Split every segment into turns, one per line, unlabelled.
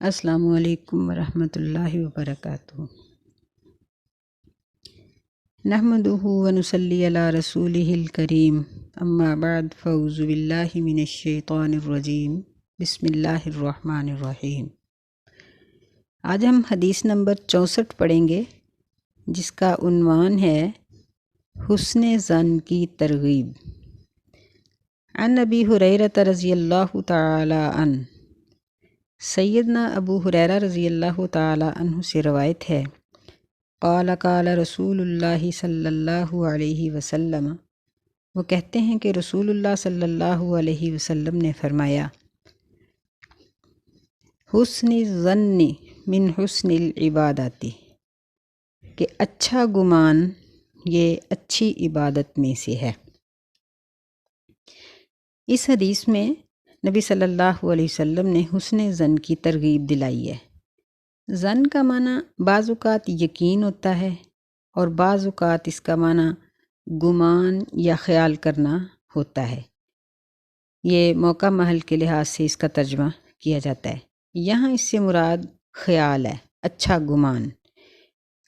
السلام علیکم ورحمۃ اللہ وبرکاتہ۔ نحمدہ ونصلی علی رسولہ الکریم، اما بعد فاعوذ باللہ من الشیطان الرجیم، بسم اللہ الرحمن الرحیم۔ آج ہم حدیث نمبر 64 پڑھیں گے، جس کا عنوان ہے حسن ظن کی ترغیب۔ عن ابی ہریرہ رضی اللہ تعالی عنہ، سیدنا ابو ہریرہ رضی اللہ تعالی عنہ سے روایت ہے، قال قال رسول اللہ صلی اللہ علیہ وسلم، وہ کہتے ہیں کہ رسول اللہ صلی اللہ علیہ وسلم نے فرمایا، حسن الظن من حسن العبادات، کہ اچھا گمان یہ اچھی عبادت میں سے ہے۔ اس حدیث میں نبی صلی اللہ علیہ وسلم نے حسن ظن کی ترغیب دلائی ہے۔ ظن کا معنی بعض اوقات یقین ہوتا ہے اور بعض اوقات اس کا معنی گمان یا خیال کرنا ہوتا ہے۔ یہ موقع محل کے لحاظ سے اس کا ترجمہ کیا جاتا ہے۔ یہاں اس سے مراد خیال ہے، اچھا گمان،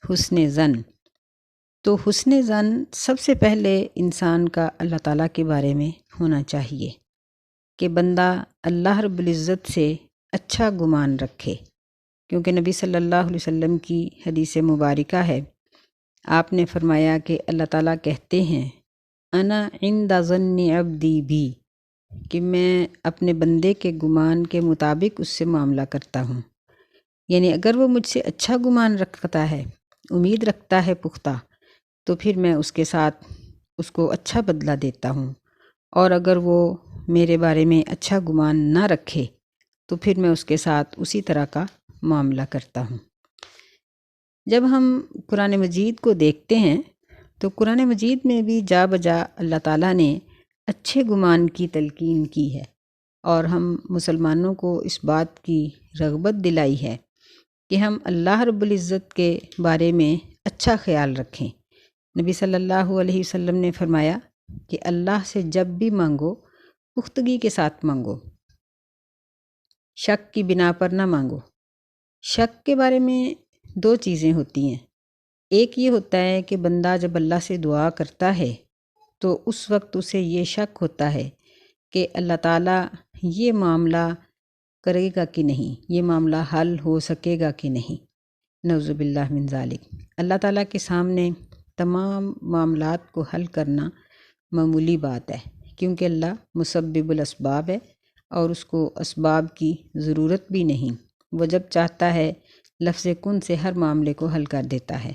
حسن ظن۔ تو حسن ظن سب سے پہلے انسان کا اللہ تعالیٰ کے بارے میں ہونا چاہیے کہ بندہ اللہ رب العزت سے اچھا گمان رکھے، کیونکہ نبی صلی اللہ علیہ وسلم کی حدیث مبارکہ ہے، آپ نے فرمایا کہ اللہ تعالیٰ کہتے ہیں، انا عند ظن عبدی بھی، کہ میں اپنے بندے کے گمان کے مطابق اس سے معاملہ کرتا ہوں۔ یعنی اگر وہ مجھ سے اچھا گمان رکھتا ہے، امید رکھتا ہے پختہ، تو پھر میں اس کے ساتھ اس کو اچھا بدلہ دیتا ہوں، اور اگر وہ میرے بارے میں اچھا گمان نہ رکھے تو پھر میں اس کے ساتھ اسی طرح کا معاملہ کرتا ہوں۔ جب ہم قرآن مجید کو دیکھتے ہیں تو قرآن مجید میں بھی جا بجا اللہ تعالیٰ نے اچھے گمان کی تلقین کی ہے، اور ہم مسلمانوں کو اس بات کی رغبت دلائی ہے کہ ہم اللہ رب العزت کے بارے میں اچھا خیال رکھیں۔ نبی صلی اللہ علیہ وسلم نے فرمایا کہ اللہ سے جب بھی مانگو پختگی کے ساتھ مانگو، شک کی بنا پر نہ مانگو۔ شک کے بارے میں دو چیزیں ہوتی ہیں۔ ایک یہ ہوتا ہے کہ بندہ جب اللہ سے دعا کرتا ہے تو اس وقت اسے یہ شک ہوتا ہے کہ اللہ تعالیٰ یہ معاملہ کرے گا کہ نہیں، یہ معاملہ حل ہو سکے گا کہ نہیں، نعوذ باللہ من ذالک۔ اللہ تعالیٰ کے سامنے تمام معاملات کو حل کرنا معمولی بات ہے، کیونکہ اللہ مسبب الاسباب ہے اور اس کو اسباب کی ضرورت بھی نہیں۔ وہ جب چاہتا ہے لفظ کن سے ہر معاملے کو حل کر دیتا ہے۔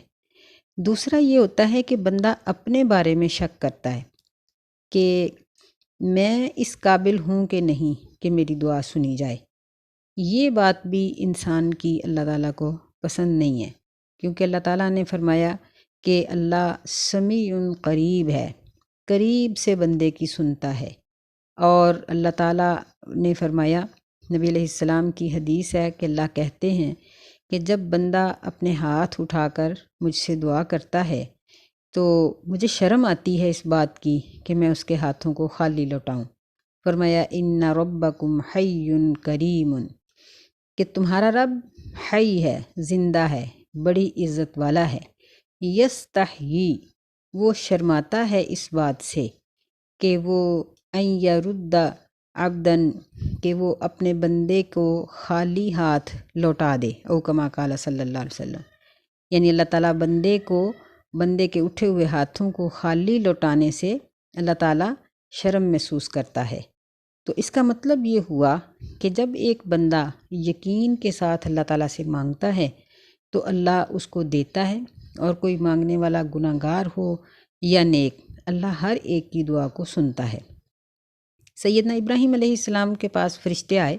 دوسرا یہ ہوتا ہے کہ بندہ اپنے بارے میں شک کرتا ہے کہ میں اس قابل ہوں کہ نہیں کہ میری دعا سنی جائے۔ یہ بات بھی انسان کی اللہ تعالیٰ کو پسند نہیں ہے، کیونکہ اللہ تعالیٰ نے فرمایا کہ اللہ سمیع قریب ہے، قریب سے بندے کی سنتا ہے۔ اور اللہ تعالیٰ نے فرمایا، نبی علیہ السلام کی حدیث ہے کہ اللہ کہتے ہیں کہ جب بندہ اپنے ہاتھ اٹھا کر مجھ سے دعا کرتا ہے تو مجھے شرم آتی ہے اس بات کی کہ میں اس کے ہاتھوں کو خالی لوٹاؤں۔ فرمایا ان ربکم حی کریم، کہ تمہارا رب حی ہے، زندہ ہے، بڑی عزت والا ہے۔ یستحیی، وہ شرماتا ہے اس بات سے کہ وہ ان یرد عبدن، کہ وہ اپنے بندے کو خالی ہاتھ لوٹا دے، او کما قال صلی اللہ علیہ وسلم۔ یعنی اللہ تعالیٰ بندے کے اٹھے ہوئے ہاتھوں کو خالی لوٹانے سے اللہ تعالیٰ شرم محسوس کرتا ہے۔ تو اس کا مطلب یہ ہوا کہ جب ایک بندہ یقین کے ساتھ اللہ تعالیٰ سے مانگتا ہے تو اللہ اس کو دیتا ہے، اور کوئی مانگنے والا گناہ گار ہو یا نیک، اللہ ہر ایک کی دعا کو سنتا ہے۔ سیدنا ابراہیم علیہ السلام کے پاس فرشتے آئے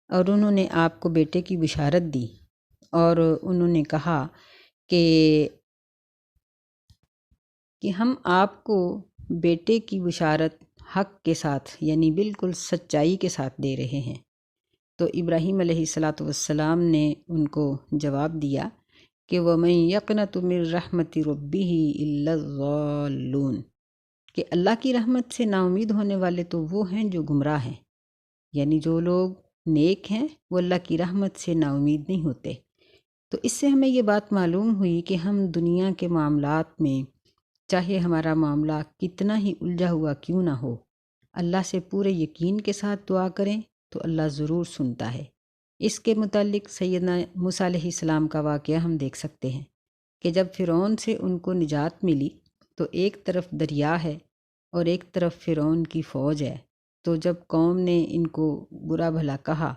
اور انہوں نے آپ کو بیٹے کی بشارت دی، اور انہوں نے کہا کہ ہم آپ کو بیٹے کی بشارت حق کے ساتھ، یعنی بالکل سچائی کے ساتھ دے رہے ہیں۔ تو ابراہیم علیہ السلام نے ان کو جواب دیا کہ وَمَن يَقْنَطُ مِن رَحْمَةِ رَبِّهِ إِلَّا الضَّالُّونَ، کہ اللہ کی رحمت سے نا امید ہونے والے تو وہ ہیں جو گمراہ ہیں، یعنی جو لوگ نیک ہیں وہ اللہ کی رحمت سے نا امید نہیں ہوتے۔ تو اس سے ہمیں یہ بات معلوم ہوئی کہ ہم دنیا کے معاملات میں چاہے ہمارا معاملہ کتنا ہی الجھا ہوا کیوں نہ ہو، اللہ سے پورے یقین کے ساتھ دعا کریں تو اللہ ضرور سنتا ہے۔ اس کے متعلق سیدنا موسیٰ علیہ السلام کا واقعہ ہم دیکھ سکتے ہیں کہ جب فرعون سے ان کو نجات ملی تو ایک طرف دریا ہے اور ایک طرف فرعون کی فوج ہے۔ تو جب قوم نے ان کو برا بھلا کہا،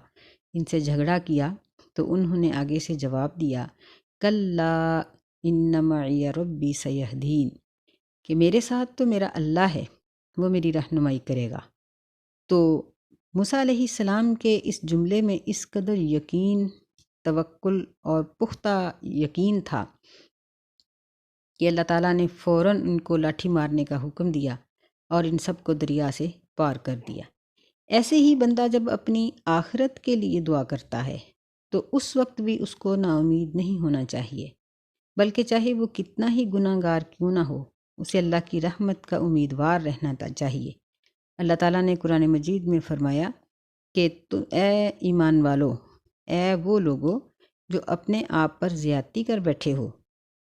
ان سے جھگڑا کیا، تو انہوں نے آگے سے جواب دیا کلا ان معی ربی سیہدین، کہ میرے ساتھ تو میرا اللہ ہے، وہ میری رہنمائی کرے گا۔ تو موسیٰ علیہ السلام کے اس جملے میں اس قدر یقین، توکل اور پختہ یقین تھا کہ اللہ تعالیٰ نے فوراً ان کو لاٹھی مارنے کا حکم دیا اور ان سب کو دریا سے پار کر دیا۔ ایسے ہی بندہ جب اپنی آخرت کے لیے دعا کرتا ہے تو اس وقت بھی اس کو نا امید نہیں ہونا چاہیے، بلکہ چاہے وہ کتنا ہی گناہ گار کیوں نہ ہو، اسے اللہ کی رحمت کا امیدوار رہنا چاہیے۔ اللہ تعالیٰ نے قرآن مجید میں فرمایا کہ اے ایمان والو، اے وہ لوگو جو اپنے آپ پر زیادتی کر بیٹھے ہو،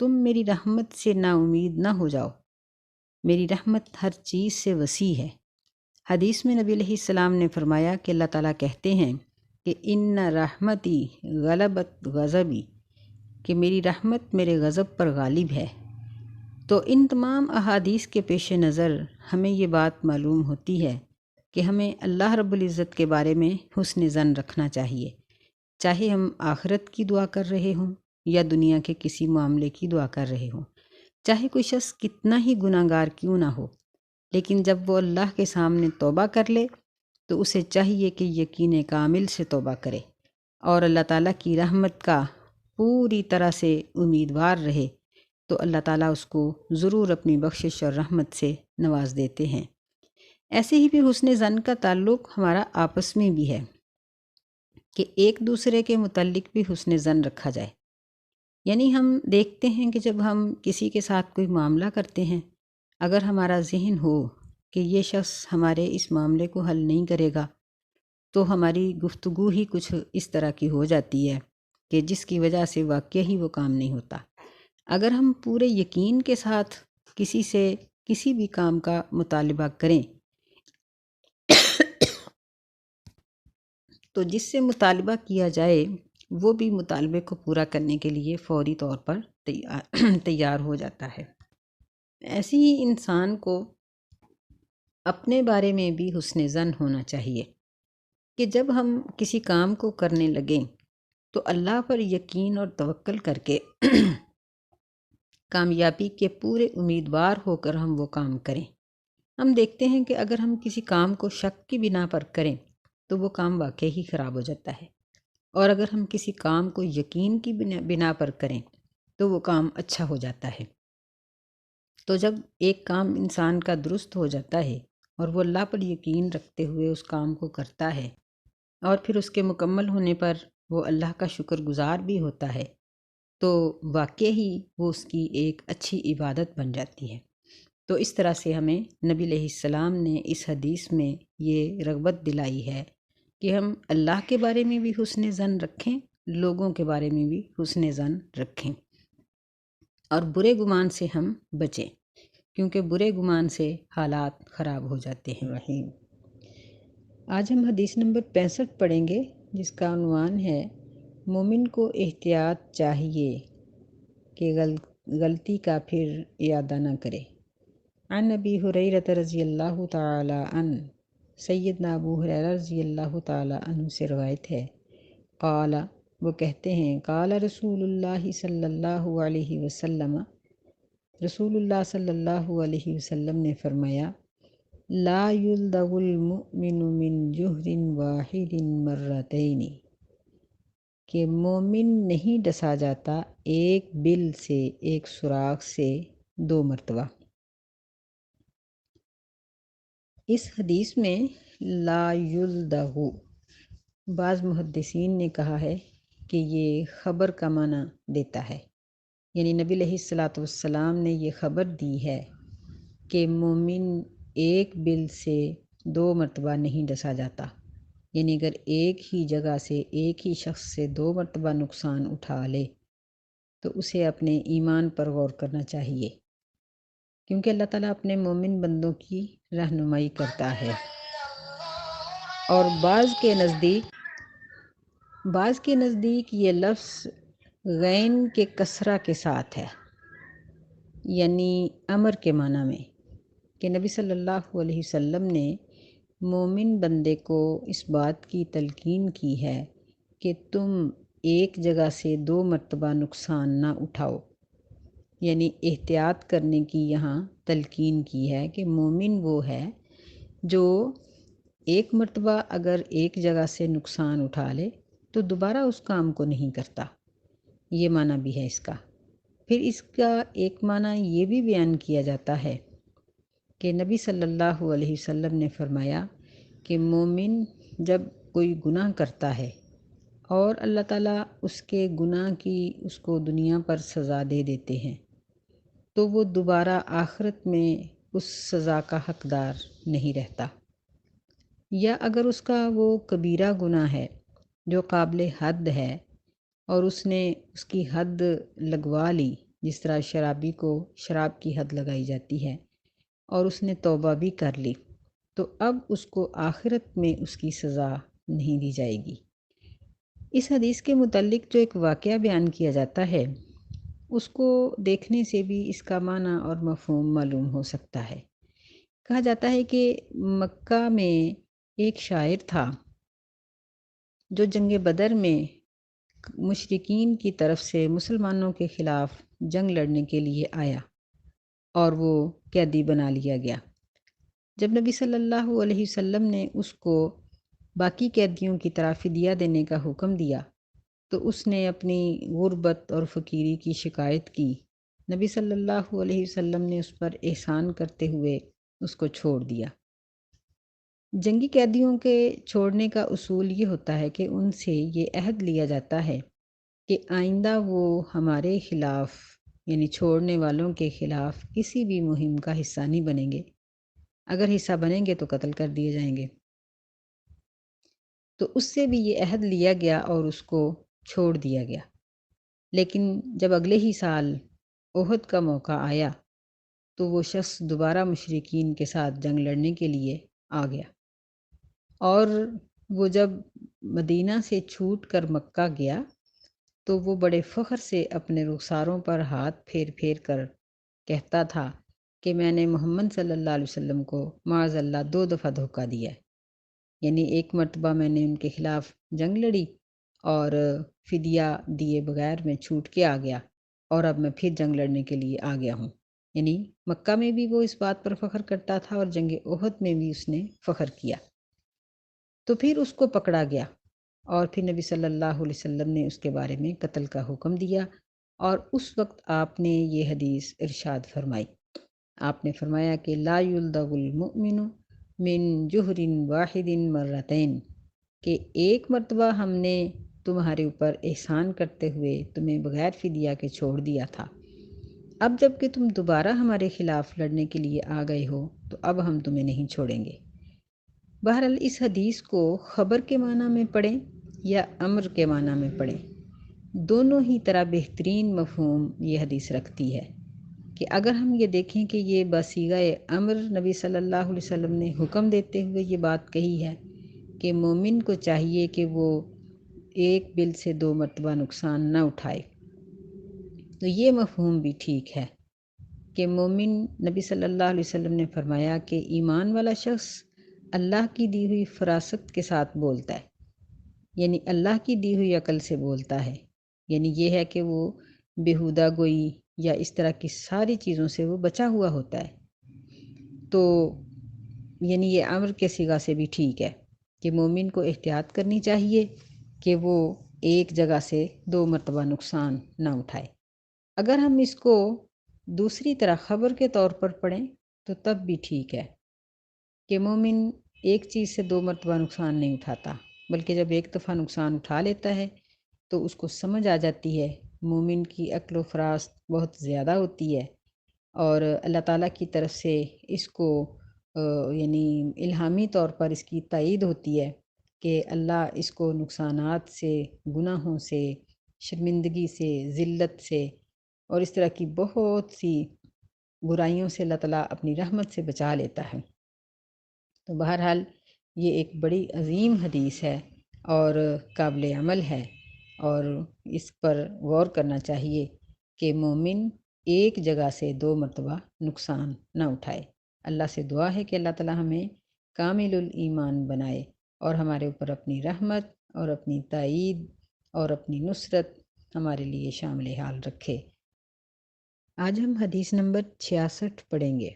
تم میری رحمت سے نا امید نہ ہو جاؤ، میری رحمت ہر چیز سے وسیع ہے۔ حدیث میں نبی علیہ السلام نے فرمایا کہ اللہ تعالیٰ کہتے ہیں کہ ان رحمتی غلبت غضبی، کہ میری رحمت میرے غضب پر غالب ہے۔ تو ان تمام احادیث کے پیش نظر ہمیں یہ بات معلوم ہوتی ہے کہ ہمیں اللہ رب العزت کے بارے میں حسن ظن رکھنا چاہیے، چاہے ہم آخرت کی دعا کر رہے ہوں یا دنیا کے کسی معاملے کی دعا کر رہے ہوں، چاہے کوئی شخص کتنا ہی گناہ گار کیوں نہ ہو، لیکن جب وہ اللہ کے سامنے توبہ کر لے تو اسے چاہیے کہ یقین کامل سے توبہ کرے اور اللہ تعالیٰ کی رحمت کا پوری طرح سے امیدوار رہے، تو اللہ تعالیٰ اس کو ضرور اپنی بخشش اور رحمت سے نواز دیتے ہیں۔ ایسے ہی بھی حسن ظن کا تعلق ہمارا آپس میں بھی ہے کہ ایک دوسرے کے متعلق بھی حسن ظن رکھا جائے۔ یعنی ہم دیکھتے ہیں کہ جب ہم کسی کے ساتھ کوئی معاملہ کرتے ہیں، اگر ہمارا ذہن ہو کہ یہ شخص ہمارے اس معاملے کو حل نہیں کرے گا، تو ہماری گفتگو ہی کچھ اس طرح کی ہو جاتی ہے کہ جس کی وجہ سے واقعی ہی وہ کام نہیں ہوتا۔ اگر ہم پورے یقین کے ساتھ کسی سے کسی بھی کام کا مطالبہ کریں تو جس سے مطالبہ کیا جائے وہ بھی مطالبے کو پورا کرنے کے لیے فوری طور پر تیار ہو جاتا ہے۔ ایسے ہی انسان کو اپنے بارے میں بھی حسن ظن ہونا چاہیے کہ جب ہم کسی کام کو کرنے لگیں تو اللہ پر یقین اور توکل کر کے کامیابی کے پورے امیدوار ہو کر ہم وہ کام کریں۔ ہم دیکھتے ہیں کہ اگر ہم کسی کام کو شک کی بنا پر کریں تو وہ کام واقعی ہی خراب ہو جاتا ہے، اور اگر ہم کسی کام کو یقین کی بنا پر کریں تو وہ کام اچھا ہو جاتا ہے۔ تو جب ایک کام انسان کا درست ہو جاتا ہے اور وہ اللہ پر یقین رکھتے ہوئے اس کام کو کرتا ہے اور پھر اس کے مکمل ہونے پر وہ اللہ کا شکر گزار بھی ہوتا ہے، تو واقعی ہی وہ اس کی ایک اچھی عبادت بن جاتی ہے۔ تو اس طرح سے ہمیں نبی علیہ السلام نے اس حدیث میں یہ رغبت دلائی ہے کہ ہم اللہ کے بارے میں بھی حسن ظن رکھیں، لوگوں کے بارے میں بھی حسن ظن رکھیں، اور برے گمان سے ہم بچیں، کیونکہ برے گمان سے حالات خراب ہو جاتے ہیں۔ رحیم، آج ہم حدیث نمبر 65 پڑھیں گے، جس کا عنوان ہے مومن کو احتیاط چاہیے کہ غلطی کا پھر اعادہ نہ کرے۔ عن ابی ہریرہ رضی اللہ تعالی عنہ، سیدنا ابو ہریرہ رضی اللہ تعالی عنہ سے روایت ہے، قال، وہ کہتے ہیں، قال رسول اللہ صلی اللہ علیہ وسلم، رسول اللہ صلی اللہ علیہ وسلم نے فرمایا، لا یلدغ المؤمن من جحر واحد مرتین، کہ مومن نہیں ڈسا جاتا ایک بل سے، ایک سوراخ سے 2 مرتبہ۔ اس حدیث میں لا یلدغ، بعض محدثین نے کہا ہے کہ یہ خبر کا معنی دیتا ہے، یعنی نبی علیہ الصلاۃ والسلام نے یہ خبر دی ہے کہ مومن ایک بل سے 2 مرتبہ نہیں ڈسا جاتا، یعنی اگر ایک ہی جگہ سے ایک ہی شخص سے 2 مرتبہ نقصان اٹھا لے تو اسے اپنے ایمان پر غور کرنا چاہیے، کیونکہ اللہ تعالیٰ اپنے مومن بندوں کی رہنمائی کرتا ہے۔ اور بعض کے نزدیک یہ لفظ غین کے کسرہ کے ساتھ ہے، یعنی امر کے معنی میں، کہ نبی صلی اللہ علیہ وسلم نے مومن بندے کو اس بات کی تلقین کی ہے کہ تم ایک جگہ سے 2 مرتبہ نقصان نہ اٹھاؤ، یعنی احتیاط کرنے کی یہاں تلقین کی ہے کہ مومن وہ ہے جو ایک مرتبہ اگر ایک جگہ سے نقصان اٹھا لے تو دوبارہ اس کام کو نہیں کرتا، یہ معنی بھی ہے اس کا۔ پھر اس کا ایک معنی یہ بھی بیان کیا جاتا ہے کہ نبی صلی اللہ علیہ وسلم نے فرمایا کہ مومن جب کوئی گناہ کرتا ہے اور اللہ تعالیٰ اس کے گناہ کی اس کو دنیا پر سزا دے دیتے ہیں تو وہ دوبارہ آخرت میں اس سزا کا حقدار نہیں رہتا، یا اگر اس کا وہ کبیرہ گناہ ہے جو قابل حد ہے اور اس نے اس کی حد لگوا لی، جس طرح شرابی کو شراب کی حد لگائی جاتی ہے، اور اس نے توبہ بھی کر لی، تو اب اس کو آخرت میں اس کی سزا نہیں دی جائے گی۔ اس حدیث کے متعلق جو ایک واقعہ بیان کیا جاتا ہے اس کو دیکھنے سے بھی اس کا معنی اور مفہوم معلوم ہو سکتا ہے۔ کہا جاتا ہے کہ مکہ میں ایک شاعر تھا جو جنگ بدر میں مشرکین کی طرف سے مسلمانوں کے خلاف جنگ لڑنے کے لیے آیا اور وہ قیدی بنا لیا گیا۔ جب نبی صلی اللہ علیہ وسلم نے اس کو باقی قیدیوں کی طرح فدیہ دینے کا حکم دیا تو اس نے اپنی غربت اور فقیری کی شکایت کی۔ نبی صلی اللہ علیہ وسلم نے اس پر احسان کرتے ہوئے اس کو چھوڑ دیا۔ جنگی قیدیوں کے چھوڑنے کا اصول یہ ہوتا ہے کہ ان سے یہ عہد لیا جاتا ہے کہ آئندہ وہ ہمارے خلاف، یعنی چھوڑنے والوں کے خلاف کسی بھی مہم کا حصہ نہیں بنیں گے، اگر حصہ بنیں گے تو قتل کر دیے جائیں گے۔ تو اس سے بھی یہ عہد لیا گیا اور اس کو چھوڑ دیا گیا۔ لیکن جب اگلے ہی سال احد کا موقع آیا تو وہ شخص دوبارہ مشرکین کے ساتھ جنگ لڑنے کے لیے آ گیا، اور وہ جب مدینہ سے چھوٹ کر مکہ گیا تو وہ بڑے فخر سے اپنے رخساروں پر ہاتھ پھیر پھیر کر کہتا تھا کہ میں نے محمد صلی اللہ علیہ وسلم کو معاذ اللہ 2 دفعہ دھوکہ دیا ہے، یعنی ایک مرتبہ میں نے ان کے خلاف جنگ لڑی اور فدیہ دیے بغیر میں چھوٹ کے آ گیا، اور اب میں پھر جنگ لڑنے کے لیے آ گیا ہوں۔ یعنی مکہ میں بھی وہ اس بات پر فخر کرتا تھا اور جنگ احد میں بھی اس نے فخر کیا۔ تو پھر اس کو پکڑا گیا اور پھر نبی صلی اللہ علیہ وسلم نے اس کے بارے میں قتل کا حکم دیا، اور اس وقت آپ نے یہ حدیث ارشاد فرمائی۔ آپ نے فرمایا کہ لا یلدغ المؤمن من جہر واحد مرتین، کہ ایک مرتبہ ہم نے تمہارے اوپر احسان کرتے ہوئے تمہیں بغیر فدیہ کے چھوڑ دیا تھا، اب جب کہ تم دوبارہ ہمارے خلاف لڑنے کے لیے آ گئے ہو تو اب ہم تمہیں نہیں چھوڑیں گے۔ بہرحال اس حدیث کو خبر کے معنی میں پڑھیں یا امر کے معنی میں پڑھیں، دونوں ہی طرح بہترین مفہوم یہ حدیث رکھتی ہے۔ کہ اگر ہم یہ دیکھیں کہ یہ بصیغہ امر نبی صلی اللہ علیہ وسلم نے حکم دیتے ہوئے یہ بات کہی ہے کہ مومن کو چاہیے کہ وہ ایک بل سے 2 مرتبہ نقصان نہ اٹھائے، تو یہ مفہوم بھی ٹھیک ہے کہ مومن، نبی صلی اللہ علیہ وسلم نے فرمایا کہ ایمان والا شخص اللہ کی دی ہوئی فراست کے ساتھ بولتا ہے، یعنی اللہ کی دی ہوئی عقل سے بولتا ہے، یعنی یہ ہے کہ وہ بیہودہ گوئی یا اس طرح کی ساری چیزوں سے وہ بچا ہوا ہوتا ہے۔ تو یعنی یہ امر کے صیغہ سے بھی ٹھیک ہے کہ مومن کو احتیاط کرنی چاہیے کہ وہ ایک جگہ سے 2 مرتبہ نقصان نہ اٹھائے۔ اگر ہم اس کو دوسری طرح خبر کے طور پر پڑھیں تو تب بھی ٹھیک ہے کہ مومن ایک چیز سے 2 مرتبہ نقصان نہیں اٹھاتا، بلکہ جب ایک دفعہ نقصان اٹھا لیتا ہے تو اس کو سمجھ آ جاتی ہے، مومن کی عقل و فراست بہت زیادہ ہوتی ہے، اور اللہ تعالیٰ کی طرف سے اس کو یعنی الہامی طور پر اس کی تائید ہوتی ہے کہ اللہ اس کو نقصانات سے، گناہوں سے، شرمندگی سے، ذلت سے اور اس طرح کی بہت سی برائیوں سے اللہ تعالیٰ اپنی رحمت سے بچا لیتا ہے۔ تو بہرحال یہ ایک بڑی عظیم حدیث ہے اور قابل عمل ہے، اور اس پر غور کرنا چاہیے کہ مومن ایک جگہ سے 2 مرتبہ نقصان نہ اٹھائے۔ اللہ سے دعا ہے کہ اللہ تعالیٰ ہمیں کامل الایمان بنائے اور ہمارے اوپر اپنی رحمت اور اپنی تائید اور اپنی نصرت ہمارے لیے شامل حال رکھے۔ آج ہم حدیث نمبر 66 پڑھیں گے،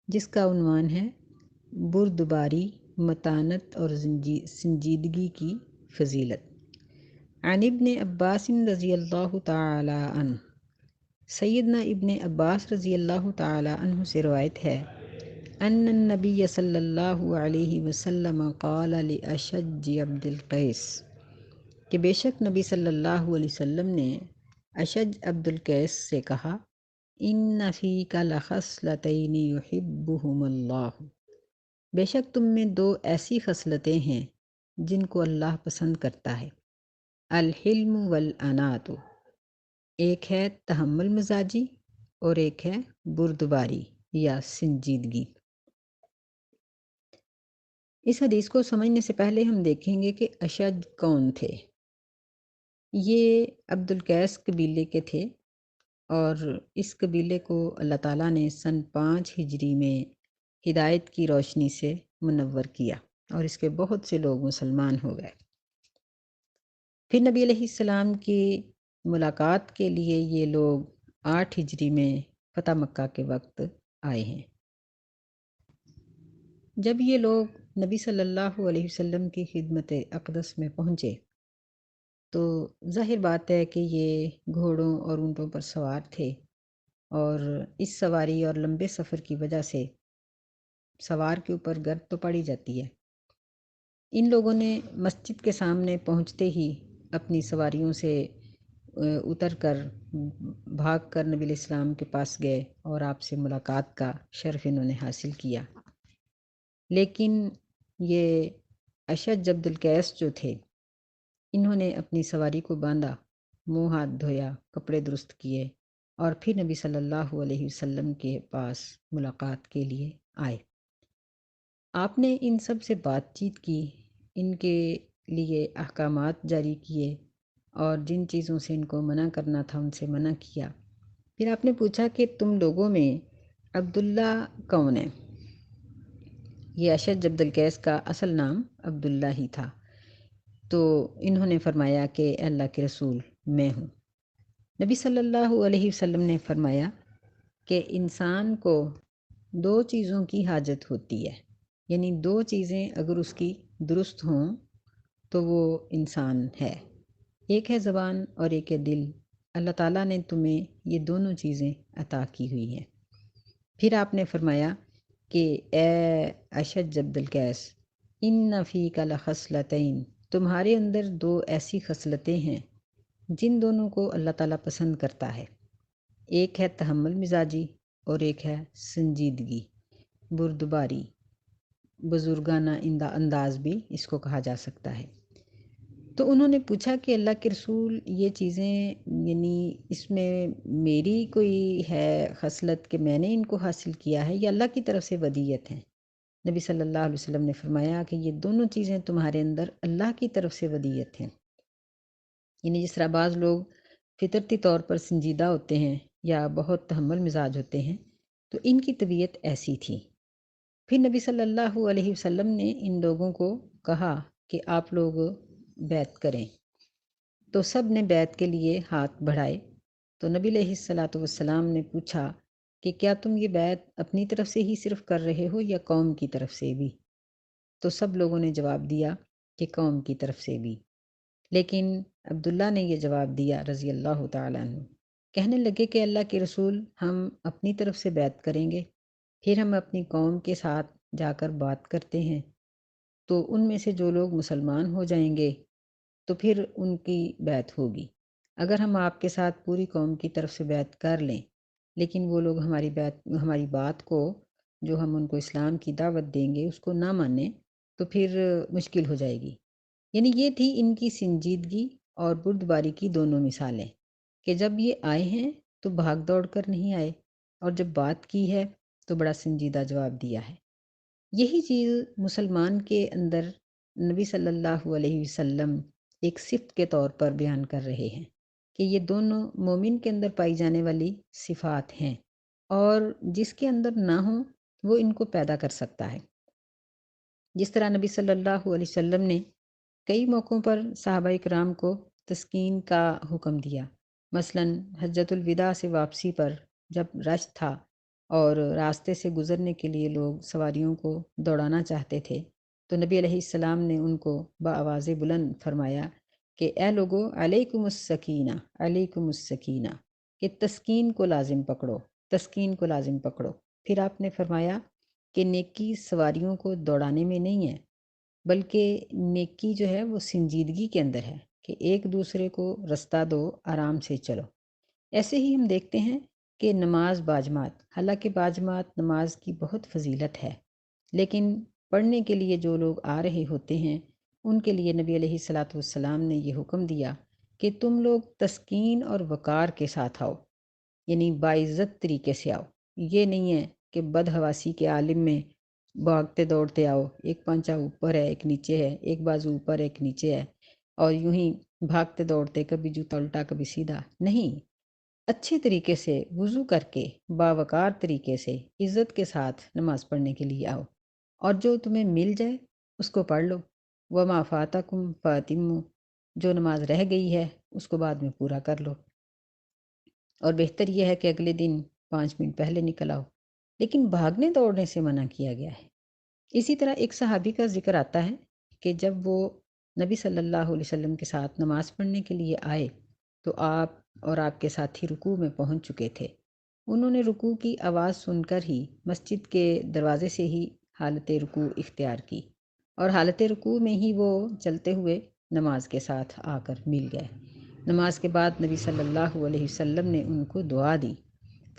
جس کا عنوان ہے بردباری، متانت اور سنجیدگی کی فضیلت۔ عن ابن عباس رضی اللہ تعالی عنہ، سیدنا ابن عباس رضی اللہ تعالی عنہ سے روایت ہے، ان النبی صلی اللہ علیہ وسلم قال لأشج عبد القیس، کہ بے شک نبی صلی اللہ علیہ وسلم نے اشج عبد القیس سے کہا، ان فیک لخصلتین یحبہم اللہ، بے شک تم میں 2 ایسی خصلتیں ہیں جن کو اللہ پسند کرتا ہے، الحلم والانات، ایک ہے تحمل مزاجی اور ایک ہے بردباری یا سنجیدگی۔ اس حدیث کو سمجھنے سے پہلے ہم دیکھیں گے کہ اشج کون تھے۔ یہ عبد القیس قبیلے کے تھے، اور اس قبیلے کو اللہ تعالیٰ نے سن 5 ہجری میں ہدایت کی روشنی سے منور کیا اور اس کے بہت سے لوگ مسلمان ہو گئے۔ پھر نبی علیہ السلام کی ملاقات کے لیے یہ لوگ 8 ہجری میں فتح مکہ کے وقت آئے ہیں۔ جب یہ لوگ نبی صلی اللہ علیہ وسلم کی خدمت اقدس میں پہنچے تو ظاہر بات ہے کہ یہ گھوڑوں اور اونٹوں پر سوار تھے، اور اس سواری اور لمبے سفر کی وجہ سے سوار کے اوپر گرد تو پڑی جاتی ہے۔ ان لوگوں نے مسجد کے سامنے پہنچتے ہی اپنی سواریوں سے اتر کر بھاگ کر نبی علیہ السلام کے پاس گئے اور آپ سے ملاقات کا شرف انہوں نے حاصل کیا۔ لیکن یہ اشج عبد القیس جو تھے، انہوں نے اپنی سواری کو باندھا، منہ ہاتھ دھویا، کپڑے درست کیے اور پھر نبی صلی اللہ علیہ وسلم کے پاس ملاقات کے لیے آئے۔ آپ نے ان سب سے بات چیت کی، ان کے لیے احکامات جاری کیے اور جن چیزوں سے ان کو منع کرنا تھا ان سے منع کیا۔ پھر آپ نے پوچھا کہ تم لوگوں میں عبداللہ کون ہے؟ یہ اشج عبد القیس کا اصل نام عبداللہ ہی تھا۔ تو انہوں نے فرمایا کہ اللہ کے رسول میں ہوں۔ نبی صلی اللہ علیہ وسلم نے فرمایا کہ انسان کو 2 چیزوں کی حاجت ہوتی ہے، یعنی 2 چیزیں اگر اس کی درست ہوں تو وہ انسان ہے، ایک ہے زبان اور ایک ہے دل۔ اللہ تعالیٰ نے تمہیں یہ دونوں چیزیں عطا کی ہوئی ہیں۔ پھر آپ نے فرمایا کہ اے اشج عبد القیس، ان فیک لخصلتین، تمہارے اندر 2 ایسی خصلتیں ہیں جن دونوں کو اللہ تعالیٰ پسند کرتا ہے، ایک ہے تحمل مزاجی اور ایک ہے سنجیدگی، بردباری، بزرگانہ انداز بھی اس کو کہا جا سکتا ہے۔ تو انہوں نے پوچھا کہ اللہ کے رسول، یہ چیزیں یعنی اس میں میری کوئی ہے خصلت کہ میں نے ان کو حاصل کیا ہے یا اللہ کی طرف سے ودیت ہیں؟ نبی صلی اللہ علیہ وسلم نے فرمایا کہ یہ دونوں چیزیں تمہارے اندر اللہ کی طرف سے ودیت ہیں۔ یعنی جس طرح بعض لوگ فطرتی طور پر سنجیدہ ہوتے ہیں یا بہت تحمل مزاج ہوتے ہیں، تو ان کی طبیعت ایسی تھی۔ پھر نبی صلی اللہ علیہ وسلم نے ان لوگوں کو کہا کہ آپ لوگ بیعت کریں، تو سب نے بیعت کے لیے ہاتھ بڑھائے۔ تو نبی علیہ الصلاۃ والسلام نے پوچھا کہ کیا تم یہ بیعت اپنی طرف سے ہی صرف کر رہے ہو یا قوم کی طرف سے بھی؟ تو سب لوگوں نے جواب دیا کہ قوم کی طرف سے بھی۔ لیکن عبداللہ نے یہ جواب دیا رضی اللہ تعالیٰ عنہ، کہنے لگے کہ اللہ کے رسول، ہم اپنی طرف سے بیعت کریں گے، پھر ہم اپنی قوم کے ساتھ جا کر بات کرتے ہیں، تو ان میں سے جو لوگ مسلمان ہو جائیں گے تو پھر ان کی بیعت ہوگی۔ اگر ہم آپ کے ساتھ پوری قوم کی طرف سے بیعت کر لیں لیکن وہ لوگ ہماری بات کو، جو ہم ان کو اسلام کی دعوت دیں گے، اس کو نہ مانیں، تو پھر مشکل ہو جائے گی۔ یعنی یہ تھی ان کی سنجیدگی اور بردباری کی دونوں مثالیں، کہ جب یہ آئے ہیں تو بھاگ دوڑ کر نہیں آئے، اور جب بات کی ہے تو بڑا سنجیدہ جواب دیا ہے۔ یہی چیز مسلمان کے اندر نبی صلی اللہ علیہ وسلم ایک صفت کے طور پر بیان کر رہے ہیں، کہ یہ دونوں مومن کے اندر پائی جانے والی صفات ہیں، اور جس کے اندر نہ ہوں وہ ان کو پیدا کر سکتا ہے۔ جس طرح نبی صلی اللہ علیہ وسلم نے کئی موقعوں پر صحابہ کرام کو تسکین کا حکم دیا، مثلاً حجۃ الوداع سے واپسی پر جب رش تھا اور راستے سے گزرنے کے لیے لوگ سواریوں کو دوڑانا چاہتے تھے، تو نبی علیہ السلام نے ان کو بآواز بلند فرمایا کہ اے لوگو، علیکم السکینہ، علیکم السکینہ، کہ تسکین کو لازم پکڑو، تسکین کو لازم پکڑو۔ پھر آپ نے فرمایا کہ نیکی سواریوں کو دوڑانے میں نہیں ہے، بلکہ نیکی جو ہے وہ سنجیدگی کے اندر ہے، کہ ایک دوسرے کو رستہ دو، آرام سے چلو۔ ایسے ہی ہم دیکھتے ہیں کہ نماز باجماعت، حالانکہ باجماعت نماز کی بہت فضیلت ہے، لیکن پڑھنے کے لیے جو لوگ آ رہے ہوتے ہیں ان کے لیے نبی علیہ الصلاۃ والسلام نے یہ حکم دیا کہ تم لوگ تسکین اور وقار کے ساتھ آؤ، یعنی باعزت طریقے سے آؤ۔ یہ نہیں ہے کہ بدحواسی کے عالم میں بھاگتے دوڑتے آؤ، ایک پانچا اوپر ہے ایک نیچے ہے، ایک بازو اوپر ایک نیچے ہے، اور یوں ہی بھاگتے دوڑتے کبھی جوتا الٹا کبھی سیدھا نہیں۔ اچھے طریقے سے وضو کر کے باوقار طریقے سے عزت کے ساتھ نماز پڑھنے کے لیے آؤ، اور جو تمہیں مل جائے اس کو پڑھ لو۔ وما فاتکم فاتموا، جو نماز رہ گئی ہے اس کو بعد میں پورا کر لو، اور بہتر یہ ہے کہ اگلے دن 5 منٹ پہلے نکل آؤ، لیکن بھاگنے دوڑنے سے منع کیا گیا ہے۔ اسی طرح ایک صحابی کا ذکر آتا ہے کہ جب وہ نبی صلی اللہ علیہ وسلم کے ساتھ نماز پڑھنے کے لیے آئے تو آپ اور آپ کے ساتھی رکوع میں پہنچ چکے تھے۔ انہوں نے رکوع کی آواز سن کر ہی مسجد کے دروازے سے ہی حالت رکوع اختیار کی، اور حالت رکوع میں ہی وہ چلتے ہوئے نماز کے ساتھ آ کر مل گئے۔ نماز کے بعد نبی صلی اللہ علیہ وسلم نے ان کو دعا دی،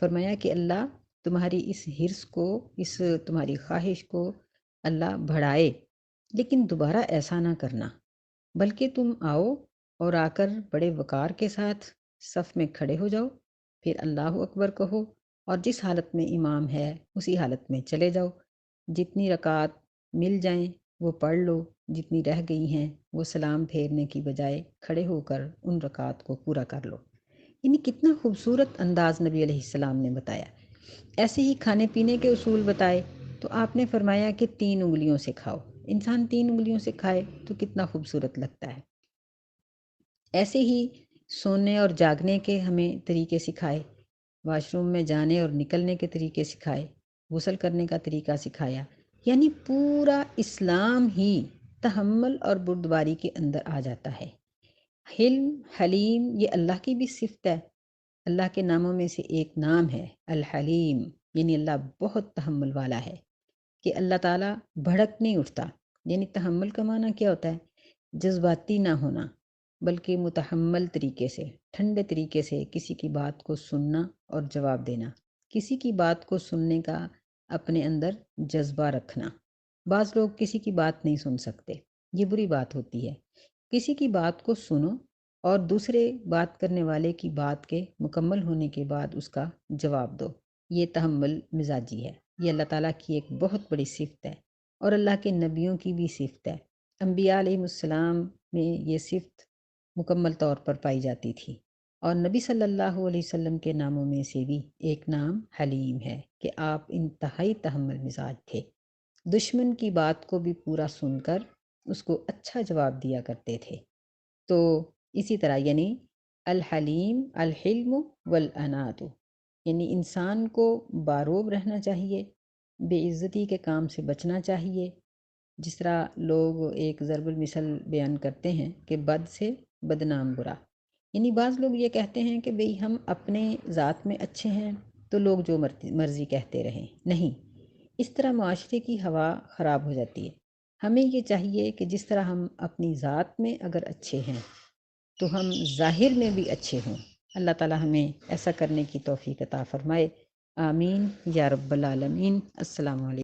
فرمایا کہ اللہ تمہاری اس حرص کو، اس تمہاری خواہش کو اللہ بڑھائے، لیکن دوبارہ ایسا نہ کرنا، بلکہ تم آؤ اور آ کر بڑے وقار کے ساتھ صف میں کھڑے ہو جاؤ، پھر اللہ اکبر کہو، اور جس حالت میں امام ہے اسی حالت میں چلے جاؤ۔ جتنی رکعات مل جائیں وہ پڑھ لو، جتنی رہ گئی ہیں وہ سلام پھیرنے کی بجائے کھڑے ہو کر ان رکعات کو پورا کر لو۔ یعنی کتنا خوبصورت انداز نبی علیہ السلام نے بتایا۔ ایسے ہی کھانے پینے کے اصول بتائے تو آپ نے فرمایا کہ 3 انگلیوں سے کھاؤ۔ انسان 3 انگلیوں سے کھائے تو کتنا خوبصورت لگتا ہے۔ ایسے ہی سونے اور جاگنے کے ہمیں طریقے سکھائے، واش روم میں جانے اور نکلنے کے طریقے سکھائے، غسل کرنے کا طریقہ سکھایا۔ یعنی پورا اسلام ہی تحمل اور بردباری کے اندر آ جاتا ہے۔ حلم، حلیم، یہ اللہ کی بھی صفت ہے۔ اللہ کے ناموں میں سے ایک نام ہے الحلیم، یعنی اللہ بہت تحمل والا ہے، کہ اللہ تعالیٰ بھڑک نہیں اٹھتا۔ یعنی تحمل کا معنی کیا ہوتا ہے؟ جذباتی نہ ہونا، بلکہ متحمل طریقے سے، ٹھنڈے طریقے سے کسی کی بات کو سننا اور جواب دینا، کسی کی بات کو سننے کا اپنے اندر جذبہ رکھنا۔ بعض لوگ کسی کی بات نہیں سن سکتے، یہ بری بات ہوتی ہے۔ کسی کی بات کو سنو اور دوسرے بات کرنے والے کی بات کے مکمل ہونے کے بعد اس کا جواب دو، یہ تحمل مزاجی ہے۔ یہ اللہ تعالیٰ کی ایک بہت بڑی صفت ہے، اور اللہ کے نبیوں کی بھی صفت ہے۔ انبیاء علیہ السلام میں یہ صفت مکمل طور پر پائی جاتی تھی، اور نبی صلی اللہ علیہ وسلم کے ناموں میں سے بھی ایک نام حلیم ہے، کہ آپ انتہائی تحمل مزاج تھے۔ دشمن کی بات کو بھی پورا سن کر اس کو اچھا جواب دیا کرتے تھے۔ تو اسی طرح یعنی الحلیم، الحلم والانات، یعنی انسان کو باروب رہنا چاہیے، بے عزتی کے کام سے بچنا چاہیے۔ جس طرح لوگ ایک ضرب المثل بیان کرتے ہیں کہ بد سے بدنام برا، یعنی بعض لوگ یہ کہتے ہیں کہ بھئی ہم اپنے ذات میں اچھے ہیں تو لوگ جو مرضی کہتے رہیں، نہیں، اس طرح معاشرے کی ہوا خراب ہو جاتی ہے۔ ہمیں یہ چاہیے کہ جس طرح ہم اپنی ذات میں اگر اچھے ہیں تو ہم ظاہر میں بھی اچھے ہوں۔ اللہ تعالی ہمیں ایسا کرنے کی توفیق عطا فرمائے، آمین یا رب العالمین۔ السلام علیکم۔